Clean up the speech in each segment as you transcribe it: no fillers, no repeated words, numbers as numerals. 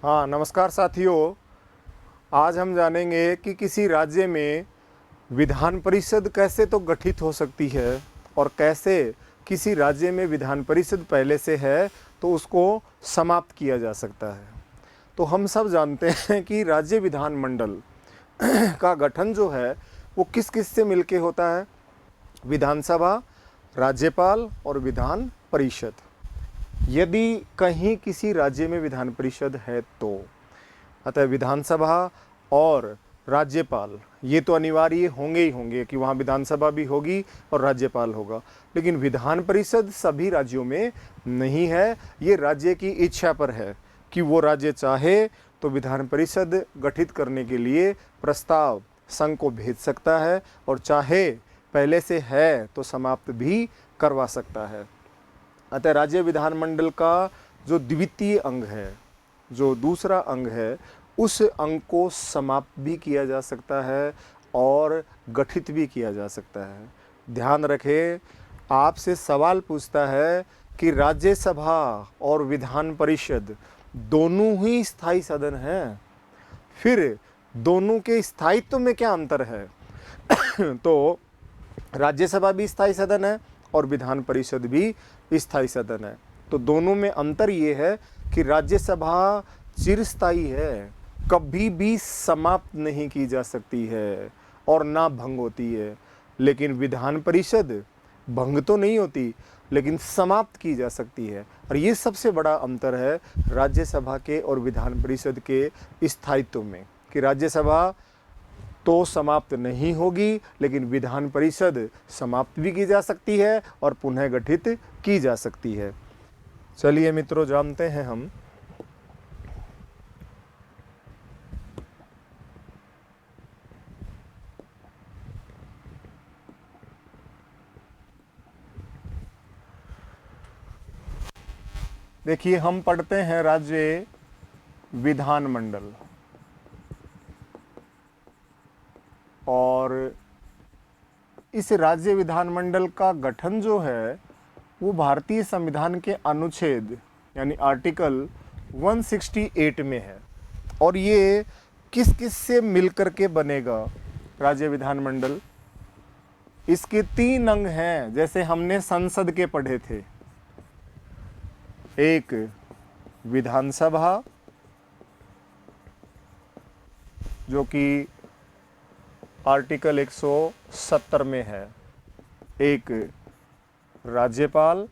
हाँ, नमस्कार साथियों। आज हम जानेंगे कि किसी राज्य में विधान परिषद कैसे तो गठित हो सकती है और कैसे किसी राज्य में विधान परिषद पहले से है तो उसको समाप्त किया जा सकता है। तो हम सब जानते हैं कि राज्य विधानमंडल का गठन जो है वो किस किस से मिलके होता है। विधानसभा, राज्यपाल और विधान परिषद। यदि कहीं किसी राज्य में विधान परिषद है तो अतः विधानसभा और राज्यपाल ये तो अनिवार्य होंगे ही होंगे कि वहाँ विधानसभा भी होगी और राज्यपाल होगा। लेकिन विधान परिषद सभी राज्यों में नहीं है, ये राज्य की इच्छा पर है कि वो राज्य चाहे तो विधान परिषद गठित करने के लिए प्रस्ताव संघ को भेज सकता है और चाहे पहले से है तो समाप्त भी करवा सकता है। अतः राज्य विधानमंडल का जो द्वितीय अंग है, जो दूसरा अंग है, उस अंग को समाप्त भी किया जा सकता है और गठित भी किया जा सकता है। ध्यान रखें, आपसे सवाल पूछता है कि राज्यसभा और विधान परिषद दोनों ही स्थायी सदन हैं, फिर दोनों के स्थायित्व में क्या अंतर है? तो राज्यसभा भी स्थायी सदन है और विधान परिषद भी स्थायी सदन है। तो दोनों में अंतर ये है कि राज्यसभा चिरस्थायी है, कभी भी समाप्त नहीं की जा सकती है और ना भंग होती है। लेकिन विधान परिषद भंग तो नहीं होती लेकिन समाप्त की जा सकती है। और ये सबसे बड़ा अंतर है राज्यसभा के और विधान परिषद के स्थायित्व में, कि राज्यसभा तो समाप्त नहीं होगी लेकिन विधान परिषद समाप्त भी की जा सकती है और पुनः गठित की जा सकती है। चलिए मित्रों, जानते हैं हम देखिए, हम पढ़ते हैं राज्य विधानमंडल और इस राज्य विधानमंडल का गठन जो है वो भारतीय संविधान के अनुच्छेद यानी आर्टिकल 168 में है। और ये किस किस से मिलकर के बनेगा राज्य विधानमंडल? इसके 3 अंग हैं, जैसे हमने संसद के पढ़े थे। एक विधानसभा जो कि आर्टिकल 170 में है, एक राज्यपाल,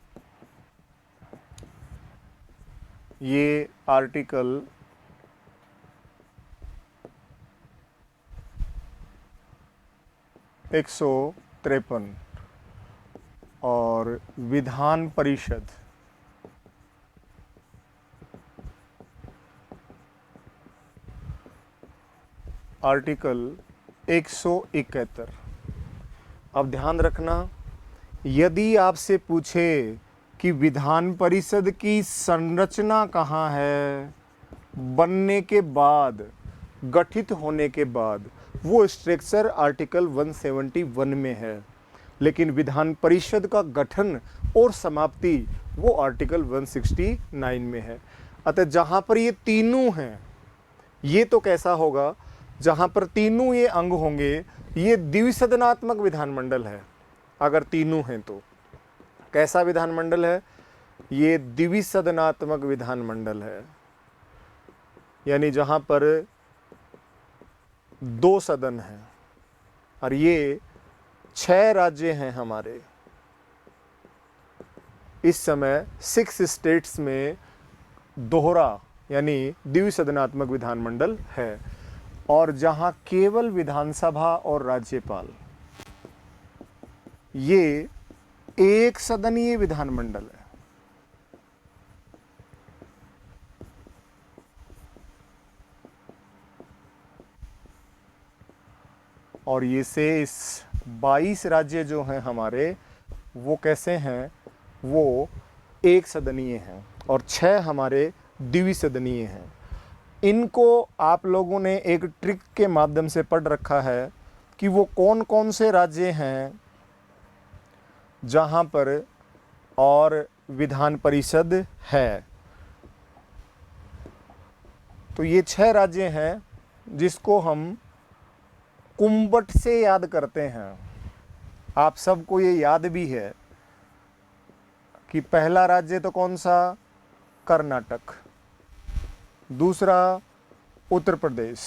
ये आर्टिकल 153, और विधान परिषद आर्टिकल 171। अब ध्यान रखना, यदि आपसे पूछे कि विधान परिषद की संरचना कहाँ है, बनने के बाद, गठित होने के बाद, वो स्ट्रक्चर आर्टिकल 171 में है। लेकिन विधान परिषद का गठन और समाप्ति वो आर्टिकल 169 में है। अतः जहाँ पर ये तीनों हैं, ये तो कैसा होगा, जहाँ पर तीनों ये अंग होंगे, ये द्विसदनात्मक विधानमंडल है। अगर तीनों हैं तो कैसा विधानमंडल है? ये द्विसदनात्मक विधानमंडल है, यानी जहाँ पर 2 सदन हैं। और ये 6 राज्य हैं हमारे इस समय। 6 स्टेट्स में दोहरा यानी द्विसदनात्मक विधानमंडल है, और जहाँ केवल विधानसभा और राज्यपाल, ये एक सदनीय विधानमंडल है। और ये शेष 22 राज्य जो हैं हमारे, वो कैसे हैं? वो एक सदनीय हैं और 6 हमारे द्विसदनीय हैं। इनको आप लोगों ने एक ट्रिक के माध्यम से पढ़ रखा है कि वो कौन कौन से राज्य हैं जहाँ पर और विधान परिषद है। तो ये 6 राज्य हैं जिसको हम कुंभट से याद करते हैं। आप सबको ये याद भी है कि पहला राज्य तो कौन सा, कर्नाटक, दूसरा उत्तर प्रदेश,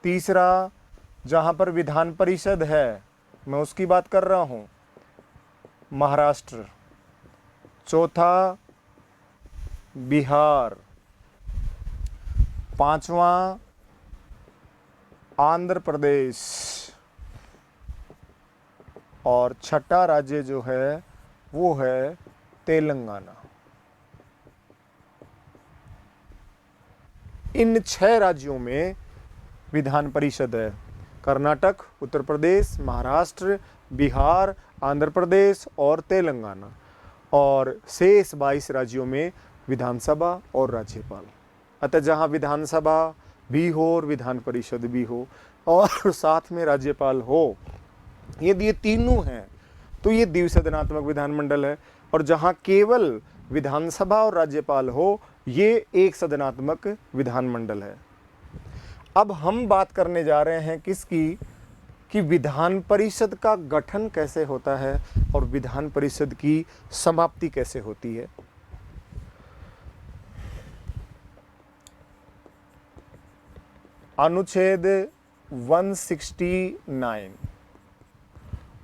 तीसरा जहाँ पर विधान परिषद है मैं उसकी बात कर रहा हूँ, महाराष्ट्र, चौथा बिहार, पांचवा आंध्र प्रदेश और छठा राज्य जो है वो है तेलंगाना। इन 6 राज्यों में विधान परिषद है, कर्नाटक, उत्तर प्रदेश, महाराष्ट्र, बिहार, आंध्र प्रदेश और तेलंगाना, और शेष 22 राज्यों में विधानसभा और राज्यपाल। अतः जहाँ विधानसभा भी हो और विधान परिषद भी हो और साथ में राज्यपाल हो, यदि ये तीनों हैं तो ये द्विसदनात्मक विधानमंडल है। और जहाँ केवल विधानसभा और राज्यपाल हो, ये एक सदनात्मक विधानमंडल है। अब हम बात करने जा रहे हैं किसकी, कि विधान परिषद का गठन कैसे होता है और विधान परिषद की समाप्ति कैसे होती है। अनुच्छेद 169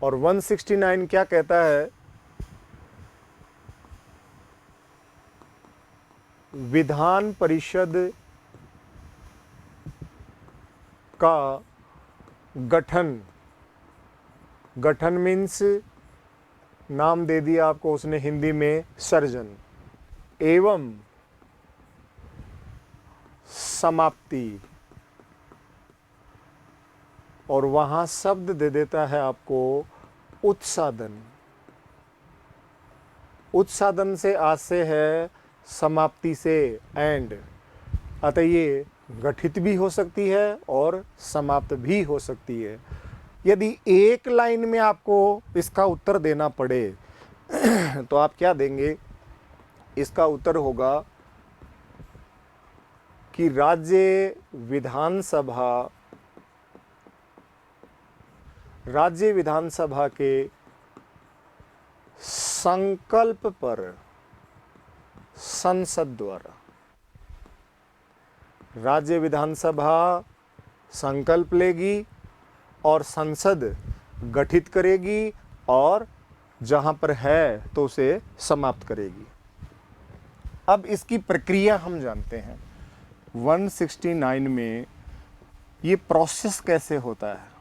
और 169 क्या कहता है, विधान परिषद का गठन, गठन मीन्स नाम दे दिया आपको उसने हिंदी में सर्जन, एवं समाप्ति, और वहाँ शब्द दे देता है आपको उत्सादन। उत्सादन से आज से है, समाप्ति से एंड, अतः ये गठित भी हो सकती है और समाप्त भी हो सकती है। यदि एक लाइन में आपको इसका उत्तर देना पड़े तो आप क्या देंगे, इसका उत्तर होगा कि राज्य विधानसभा के संकल्प पर संसद द्वारा, राज्य विधानसभा संकल्प लेगी और संसद गठित करेगी और जहां पर है तो उसे समाप्त करेगी। अब इसकी प्रक्रिया हम जानते हैं। 169 में ये प्रोसेस कैसे होता है।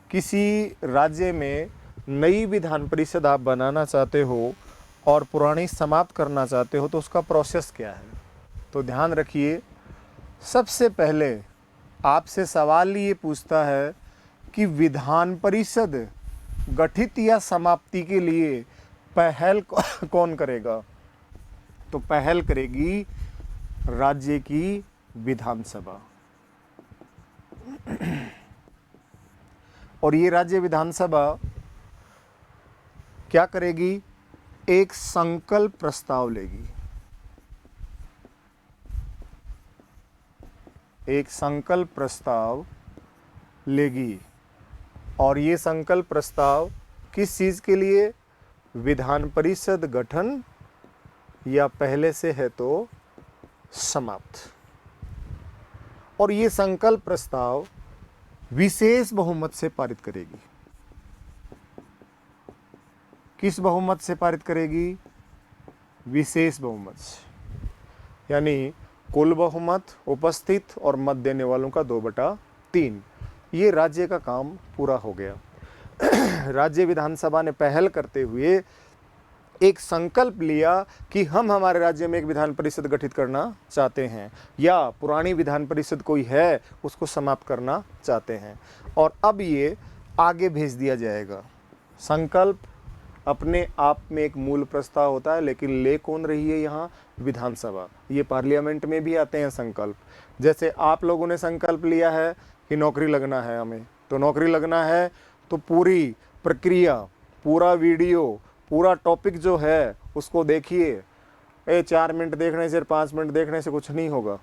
किसी राज्य में नई विधान परिषद आप बनाना चाहते हो और पुरानी समाप्त करना चाहते हो तो उसका प्रोसेस क्या है। तो ध्यान रखिए, सबसे पहले आपसे सवाल ये पूछता है कि विधान परिषद गठित या समाप्ति के लिए पहल कौन करेगा। तो पहल करेगी राज्य की विधानसभा, और ये राज्य विधानसभा क्या करेगी, एक संकल्प प्रस्ताव लेगी। एक संकल्प प्रस्ताव लेगी और ये संकल्प प्रस्ताव किस चीज़ के लिए, विधान परिषद गठन या पहले से है तो समाप्त। और ये संकल्प प्रस्ताव विशेष बहुमत से पारित करेगी। किस बहुमत से पारित करेगी, विशेष बहुमत से, यानी कुल बहुमत, उपस्थित और मत देने वालों का 2/3। ये राज्य का काम पूरा हो गया। राज्य विधानसभा ने पहल करते हुए एक संकल्प लिया कि हम हमारे राज्य में एक विधान परिषद गठित करना चाहते हैं या पुरानी विधान परिषद कोई है उसको समाप्त करना चाहते हैं, और अब ये आगे भेज दिया जाएगा। संकल्प अपने आप में एक मूल प्रस्ताव होता है, लेकिन ले कौन रही है यहाँ, विधानसभा। ये पार्लियामेंट में भी आते हैं संकल्प। जैसे आप लोगों ने संकल्प लिया है कि नौकरी लगना है हमें, तो नौकरी लगना है तो पूरी प्रक्रिया, पूरा वीडियो, पूरा टॉपिक जो है उसको देखिए, 4 मिनट देखने से 5 मिनट देखने से कुछ नहीं होगा।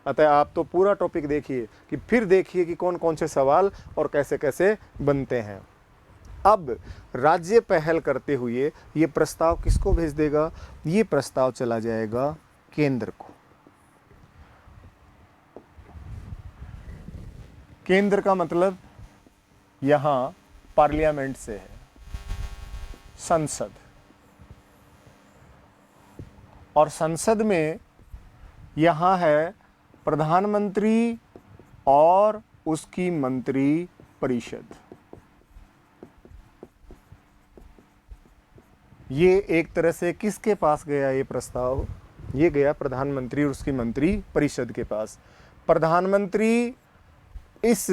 अतः आप तो पूरा टॉपिक देखिए कि फिर देखिए कि कौन कौन से सवाल और कैसे कैसे बनते हैं। अब राज्य पहल करते हुए ये प्रस्ताव किसको भेज देगा? ये प्रस्ताव चला जाएगा केंद्र को। केंद्र का मतलब यहाँ पार्लियामेंट से है, संसद। और संसद में यहाँ है प्रधानमंत्री और उसकी मंत्री परिषद। ये एक तरह से किसके पास गया ये प्रस्ताव? ये गया प्रधानमंत्री और उसकी मंत्री परिषद के पास। प्रधानमंत्री इस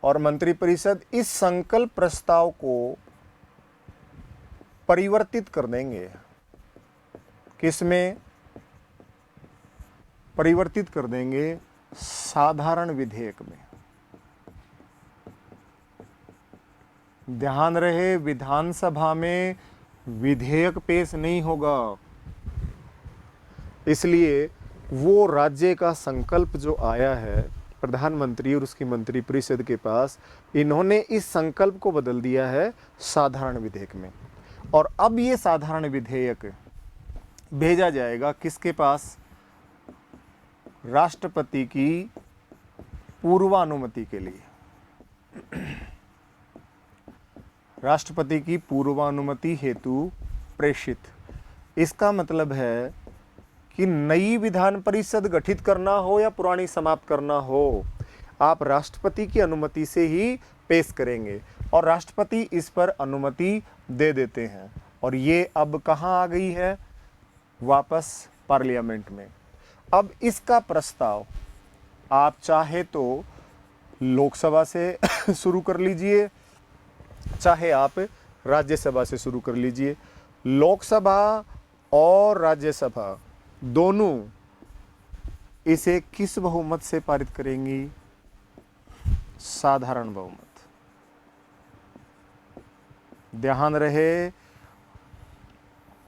और मंत्रिपरिषद इस संकल्प प्रस्ताव को परिवर्तित कर देंगे। किसमें परिवर्तित कर देंगे? साधारण विधेयक में। ध्यान रहे, विधानसभा में विधेयक पेश नहीं होगा, इसलिए वो राज्य का संकल्प जो आया है प्रधानमंत्री और उसकी मंत्रिपरिषद के पास, इन्होंने इस संकल्प को बदल दिया है साधारण विधेयक में। और अब ये साधारण विधेयक भेजा जाएगा किसके पास? राष्ट्रपति की पूर्वानुमति के लिए। राष्ट्रपति की पूर्वानुमति हेतु प्रेषित। इसका मतलब है कि नई विधान परिषद गठित करना हो या पुरानी समाप्त करना हो, आप राष्ट्रपति की अनुमति से ही पेश करेंगे और राष्ट्रपति इस पर अनुमति दे देते हैं। और ये अब कहाँ आ गई है? वापस पार्लियामेंट में। अब इसका प्रस्ताव आप चाहे तो लोकसभा से शुरू कर लीजिए, चाहे आप राज्यसभा से शुरू कर लीजिए। लोकसभा और राज्यसभा दोनों इसे किस बहुमत से पारित करेंगी? साधारण बहुमत। ध्यान रहे,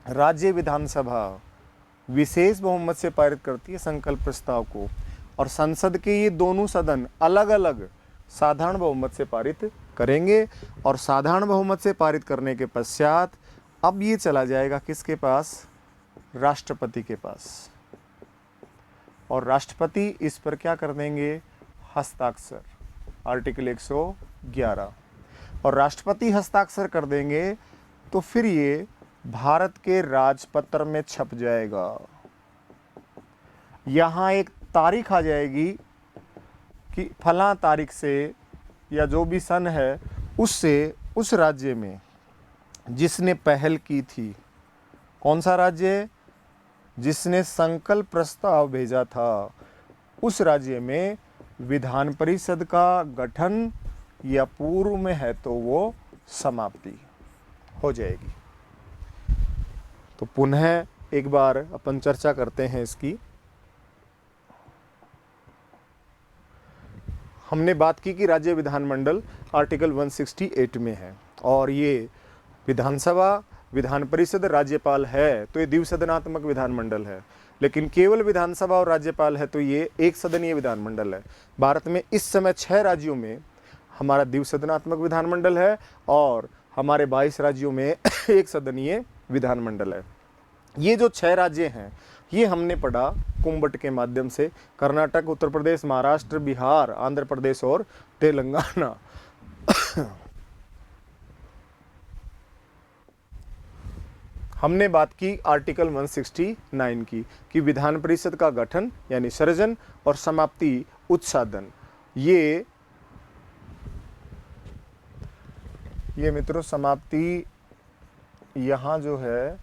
राज्य विधानसभा विशेष बहुमत से पारित करती है संकल्प प्रस्ताव को, और संसद के ये दोनों सदन अलग अलग साधारण बहुमत से पारित करेंगे। और साधारण बहुमत से पारित करने के पश्चात अब ये चला जाएगा किसके पास? राष्ट्रपति के पास। और राष्ट्रपति इस पर क्या कर देंगे? हस्ताक्षर। आर्टिकल 111। और राष्ट्रपति हस्ताक्षर कर देंगे तो फिर ये भारत के राजपत्र में छप जाएगा। यहाँ एक तारीख आ जाएगी कि फला तारीख से या जो भी सन है उससे उस राज्य में जिसने पहल की थी, कौन सा राज्य? जिसने संकल्प प्रस्ताव भेजा था, उस राज्य में विधान परिषद का गठन या पूर्व में है तो वो समाप्ति हो जाएगी। तो पुनः एक बार अपन चर्चा करते हैं इसकी। हमने बात की कि राज्य विधानमंडल आर्टिकल 168 में है, और ये विधानसभा, विधान परिषद, राज्यपाल है तो ये द्विसदनात्मक विधानमंडल है। लेकिन केवल विधानसभा और राज्यपाल है तो ये एक सदनीय विधानमंडल है। भारत में इस समय 6 राज्यों में हमारा द्विसदनात्मक विधानमंडल है और हमारे 22 राज्यों में एक सदनीय विधानमंडल है। ये जो 6 राज्य हैं ये हमने पढ़ा कुंभट के माध्यम से। कर्नाटक, उत्तर प्रदेश, महाराष्ट्र, बिहार, आंध्र प्रदेश और तेलंगाना। हमने बात की आर्टिकल 169 की कि विधान परिषद का गठन यानी सृजन और समाप्ति उत्सादन। ये मित्रों समाप्ति यहाँ जो है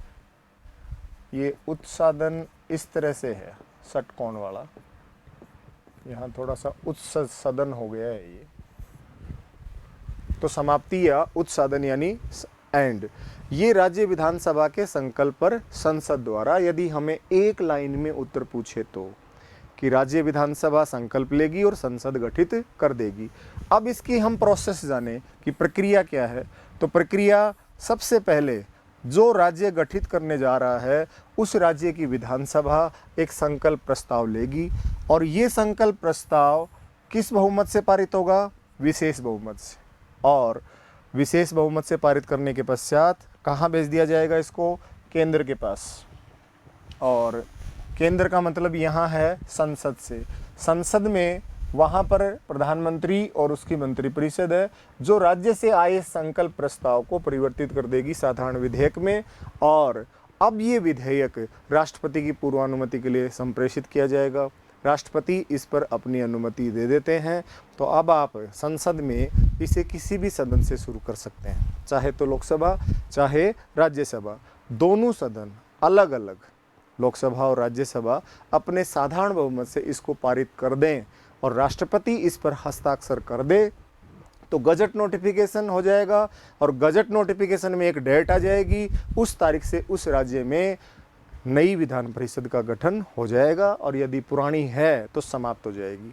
ये उत्सादन इस तरह से है, षटकोण वाला। यहाँ थोड़ा सा उत्सदन हो गया है ये, तो समाप्ति या उत्सादन यानी एंड। ये राज्य विधानसभा के संकल्प पर संसद द्वारा, यदि हमें एक लाइन में उत्तर पूछे तो, कि राज्य विधानसभा संकल्प लेगी और संसद गठित कर देगी। अब इसकी हम प्रोसेस जाने कि प्रक्रिया क्या है। तो प्रक्रिया सबसे पहले जो राज्य गठित करने जा रहा है उस राज्य की विधानसभा एक संकल्प प्रस्ताव लेगी और ये संकल्प प्रस्ताव किस बहुमत से पारित होगा? विशेष बहुमत से। और विशेष बहुमत से पारित करने के पश्चात कहाँ भेज दिया जाएगा इसको? केंद्र के पास। और केंद्र का मतलब यहाँ है संसद से। संसद में वहाँ पर प्रधानमंत्री और उसकी मंत्रिपरिषद है जो राज्य से आए संकल्प प्रस्ताव को परिवर्तित कर देगी साधारण विधेयक में। और अब ये विधेयक राष्ट्रपति की पूर्वानुमति के लिए संप्रेषित किया जाएगा। राष्ट्रपति इस पर अपनी अनुमति दे देते हैं तो अब आप संसद में इसे किसी भी सदन से शुरू कर सकते हैं, चाहे तो लोकसभा चाहे राज्यसभा। दोनों सदन अलग अलग, लोकसभा और राज्यसभा, अपने साधारण बहुमत से इसको पारित कर दें और राष्ट्रपति इस पर हस्ताक्षर कर दे तो गजट नोटिफिकेशन हो जाएगा। और गजट नोटिफिकेशन में एक डेट आ जाएगी, उस तारीख से उस राज्य में नई विधान परिषद का गठन हो जाएगा और यदि पुरानी है तो समाप्त हो जाएगी।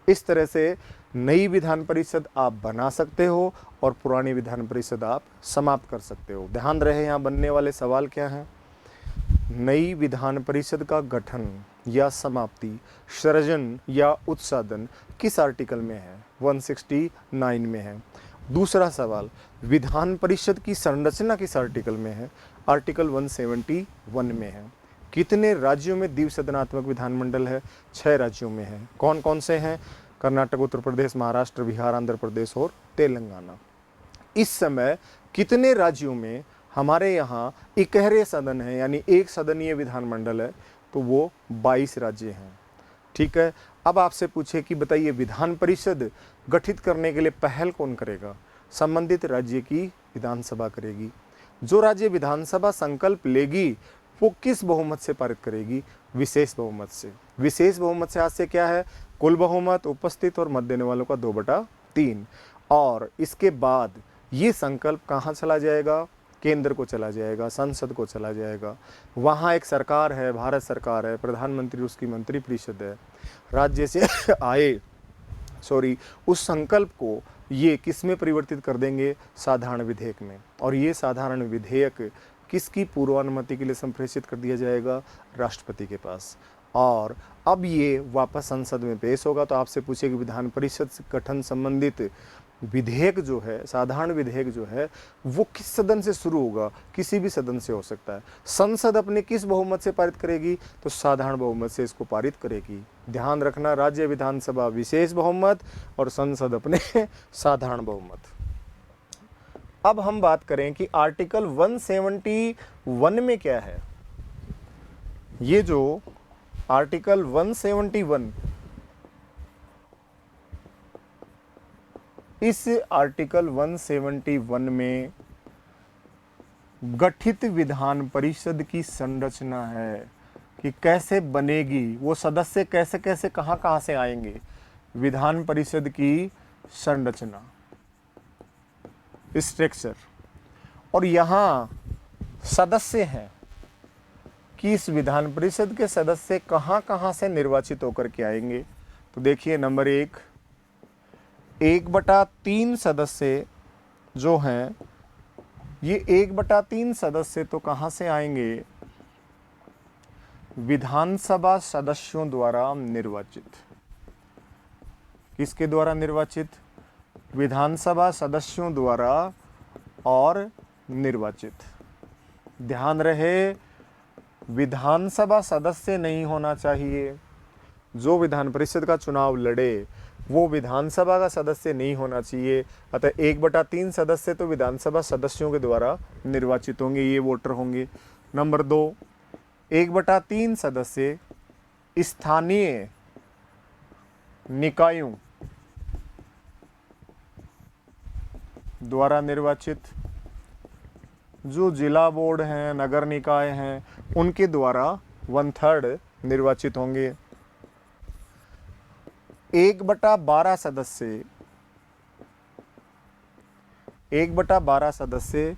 इस तरह से नई विधान परिषद आप बना सकते हो और पुरानी विधान परिषद आप समाप्त कर सकते हो। ध्यान रहे यहाँ बनने वाले सवाल क्या हैं। नई विधान परिषद का गठन या समाप्ति, सृजन या उत्साधन किस आर्टिकल में है? 169 में है। दूसरा सवाल, विधान परिषद की संरचना किस आर्टिकल में है? आर्टिकल 171 में है। कितने राज्यों में द्विसदनात्मक विधानमंडल है? 6 राज्यों में है। कौन कौन से हैं? कर्नाटक, उत्तर प्रदेश, महाराष्ट्र, बिहार, आंध्र प्रदेश और तेलंगाना। इस समय कितने राज्यों में हमारे यहाँ इकहरे सदन है, यानी एक सदनीय विधानमंडल है? तो वो 22 राज्य हैं। ठीक है। अब आपसे पूछे कि बताइए विधान परिषद गठित करने के लिए पहल कौन करेगा? संबंधित राज्य की विधानसभा करेगी। जो राज्य विधानसभा संकल्प लेगी वो किस बहुमत से पारित करेगी? विशेष बहुमत से। विशेष बहुमत से आज से क्या है? कुल बहुमत, उपस्थित और मत देने वालों का 2/3। और इसके बाद ये संकल्प कहाँ चला जाएगा? केंद्र को चला जाएगा, संसद को चला जाएगा। वहाँ एक सरकार है, भारत सरकार है, प्रधानमंत्री उसकी मंत्रिपरिषद है। राज्य से आए उस संकल्प को ये किस में परिवर्तित कर देंगे? साधारण विधेयक में। और ये साधारण विधेयक किसकी पूर्वानुमति के लिए संप्रेषित कर दिया जाएगा? राष्ट्रपति के पास। और अब ये वापस संसद में पेश होगा तो आपसे पूछेगी विधान परिषद गठन संबंधित विधेयक जो है, साधारण विधेयक जो है, वो किस सदन से शुरू होगा? किसी भी सदन से हो सकता है। संसद अपने किस बहुमत से पारित करेगी? तो साधारण बहुमत से इसको पारित करेगी। ध्यान रखना, राज्य विधानसभा विशेष बहुमत और संसद अपने साधारण बहुमत। अब हम बात करें कि आर्टिकल 171 में क्या है। ये जो आर्टिकल 171, इस आर्टिकल 171 में गठित विधान परिषद की संरचना है कि कैसे बनेगी, वो सदस्य कैसे कैसे कहाँ से आएंगे। विधान परिषद की संरचना, स्ट्रक्चर। और यहाँ सदस्य हैं कि इस विधान परिषद के सदस्य कहाँ से निर्वाचित होकर के आएंगे। तो देखिए, नंबर 1/3 सदस्य जो हैं, ये 1/3 सदस्य तो कहाँ से आएंगे? विधानसभा सदस्यों द्वारा निर्वाचित। किसके द्वारा निर्वाचित? विधानसभा सदस्यों द्वारा और निर्वाचित। ध्यान रहे, विधानसभा सदस्य नहीं होना चाहिए। जो विधान परिषद का चुनाव लड़े वो विधानसभा का सदस्य नहीं होना चाहिए। अतः 1/3 सदस्य तो विधानसभा सदस्यों के द्वारा निर्वाचित होंगे, ये वोटर होंगे। नंबर 2, 1/3 सदस्य स्थानीय निकायों द्वारा निर्वाचित। जो जिला बोर्ड हैं, नगर निकाय हैं, उनके द्वारा 1/3 निर्वाचित होंगे। 1/12 सदस्य, 1/12 सदस्य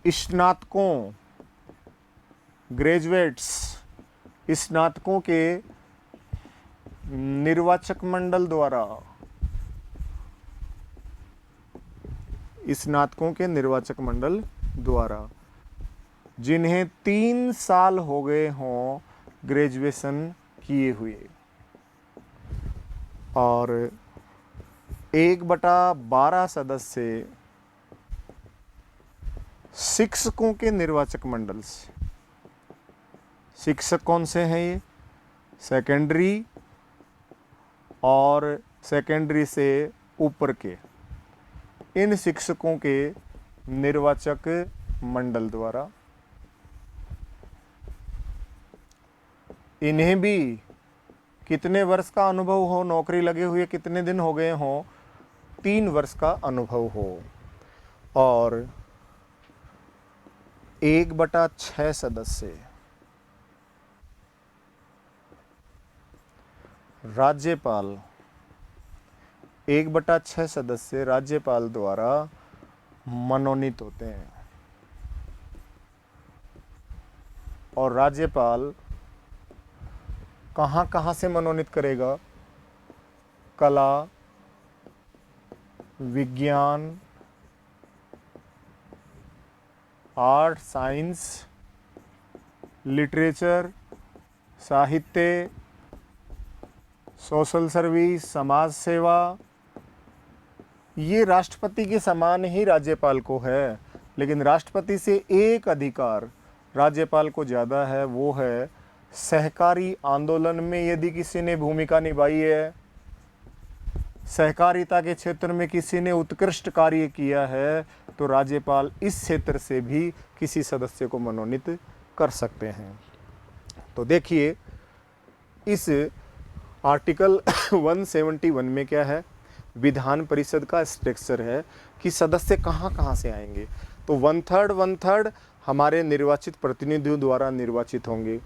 स्नातकों, ग्रेजुएट्स, स्नातकों के निर्वाचक मंडल द्वारा, स्नातकों के निर्वाचक मंडल द्वारा जिन्हें 3 साल हो गए हों ग्रेजुएशन किए हुए, और 1/12 सदस्य शिक्षकों के निर्वाचक मंडल से। शिक्षक कौन से हैं? ये सेकेंडरी और सेकेंडरी से ऊपर के, इन शिक्षकों के निर्वाचक मंडल द्वारा इन्हें भी कितने वर्ष का अनुभव हो, नौकरी लगे हुए कितने दिन हो गए हों, 3 वर्ष का अनुभव हो, और 1/6 सदस्य राज्यपाल, 1/6 सदस्य राज्यपाल द्वारा मनोनीत होते हैं। और राज्यपाल कहाँ कहाँ से मनोनीत करेगा? कला, विज्ञान, आर्ट, साइंस, लिटरेचर, साहित्य, सोशल सर्विस, समाज सेवा, ये राष्ट्रपति के समान ही राज्यपाल को है, लेकिन राष्ट्रपति से एक अधिकार राज्यपाल को ज़्यादा है, वो है सहकारी आंदोलन में यदि किसी ने भूमिका निभाई है, सहकारिता के क्षेत्र में किसी ने उत्कृष्ट कार्य किया है, तो राज्यपाल इस क्षेत्र से भी किसी सदस्य को मनोनीत कर सकते हैं। तो देखिए इस आर्टिकल 171 में क्या है, विधान परिषद का स्ट्रक्चर है कि सदस्य कहाँ कहाँ से आएंगे। तो 1/3 हमारे निर्वाचित प्रतिनिधियों द्वारा निर्वाचित होंगे।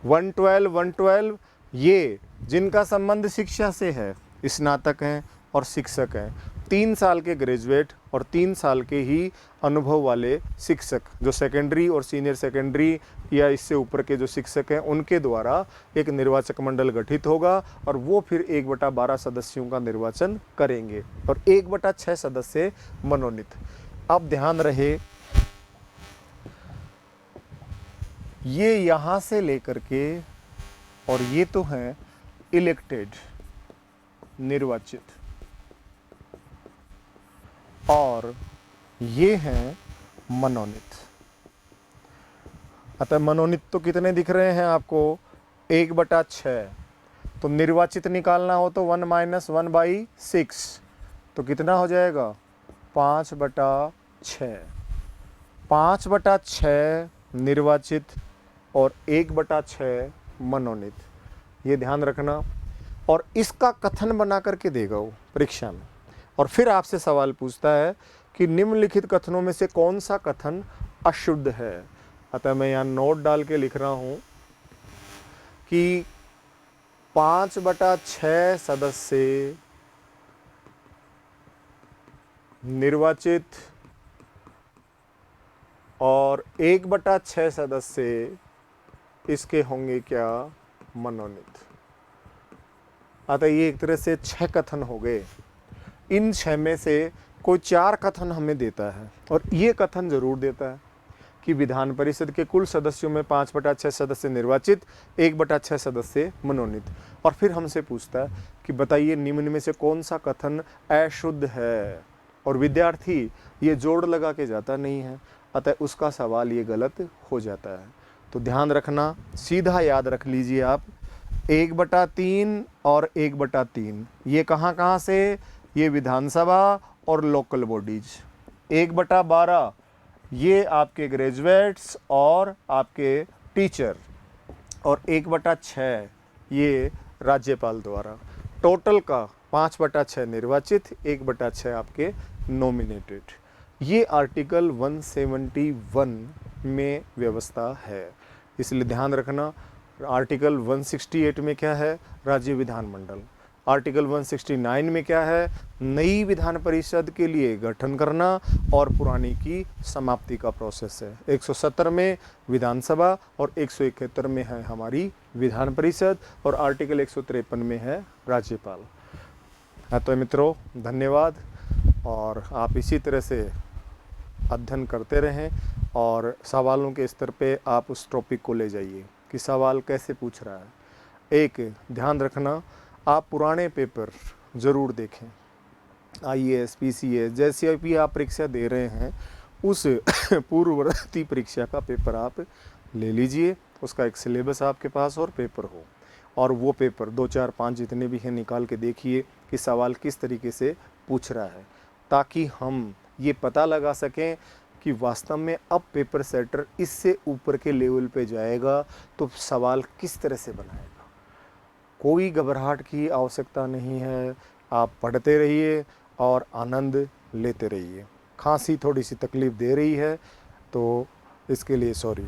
112 ये जिनका संबंध शिक्षा से है, स्नातक हैं और शिक्षक हैं, 3 साल के ग्रेजुएट और 3 साल के ही अनुभव वाले शिक्षक, जो सेकेंडरी और सीनियर सेकेंडरी या इससे ऊपर के जो शिक्षक हैं, उनके द्वारा एक निर्वाचक मंडल गठित होगा और वो फिर 1/12 सदस्यों का निर्वाचन करेंगे और 1/6 सदस्य मनोनीत। अब ध्यान रहे, ये यहाँ से लेकर के, और ये तो हैं इलेक्टेड, निर्वाचित, और ये हैं मनोनीत। अतः मनोनीत तो कितने दिख रहे हैं आपको? 1/6। तो निर्वाचित निकालना हो तो 1 - 1/6, तो कितना हो जाएगा? 5/6। 5/6 निर्वाचित और 1/6 मनोनीत, ये ध्यान रखना। और इसका कथन बना करके देगा वो परीक्षा में, और फिर आपसे सवाल पूछता है कि निम्नलिखित कथनों में से कौन सा कथन अशुद्ध है। अतः मैं यहाँ नोट डाल के लिख रहा हूँ कि 5/6 सदस्य निर्वाचित और 1/6 सदस्य इसके होंगे क्या? मनोनीत। अतः ये एक तरह से 6 कथन हो गए। इन 6 में से कोई 4 कथन हमें देता है, और ये कथन जरूर देता है कि विधान परिषद के कुल सदस्यों में 5/6 सदस्य निर्वाचित, 1/6 सदस्य मनोनीत। और फिर हमसे पूछता है कि बताइए निम्न में से कौन सा कथन अशुद्ध है, और विद्यार्थी ये जोड़ लगा के जाता नहीं है, अतः उसका सवाल ये गलत हो जाता है। तो ध्यान रखना, सीधा याद रख लीजिए आप, 1/3 और 1/3 ये कहाँ कहाँ से? ये विधानसभा और लोकल बॉडीज। 1/12 ये आपके ग्रेजुएट्स और आपके टीचर, और 1/6 ये राज्यपाल द्वारा। टोटल का 5/6 निर्वाचित, 1/6 आपके नॉमिनेटेड। ये आर्टिकल 171 में व्यवस्था है, इसलिए ध्यान रखना। आर्टिकल 168 में क्या है? राज्य विधानमंडल। आर्टिकल 169 में क्या है? नई विधान परिषद के लिए गठन करना और पुरानी की समाप्ति का प्रोसेस है। 170 में विधानसभा और 171 में है हमारी विधान परिषद, और आर्टिकल 153 में है राज्यपाल। तो मित्रों धन्यवाद, और आप इसी तरह से अध्ययन करते रहें और सवालों के स्तर पे आप उस टॉपिक को ले जाइए कि सवाल कैसे पूछ रहा है। एक ध्यान रखना, आप पुराने पेपर ज़रूर देखें। IAS PCS जैसे भी आप परीक्षा दे रहे हैं उस पूर्ववर्ती परीक्षा का पेपर आप ले लीजिए, उसका एक सिलेबस आपके पास और पेपर हो, और वो पेपर 2 4 5 जितने भी हैं निकाल के देखिए कि सवाल किस तरीके से पूछ रहा है, ताकि हम ये पता लगा सकें कि वास्तव में अब पेपर सेटर इससे ऊपर के लेवल पे जाएगा तो सवाल किस तरह से बनाएगा। कोई घबराहट की आवश्यकता नहीं है, आप पढ़ते रहिए और आनंद लेते रहिए। खांसी थोड़ी सी तकलीफ़ दे रही है तो इसके लिए सॉरी।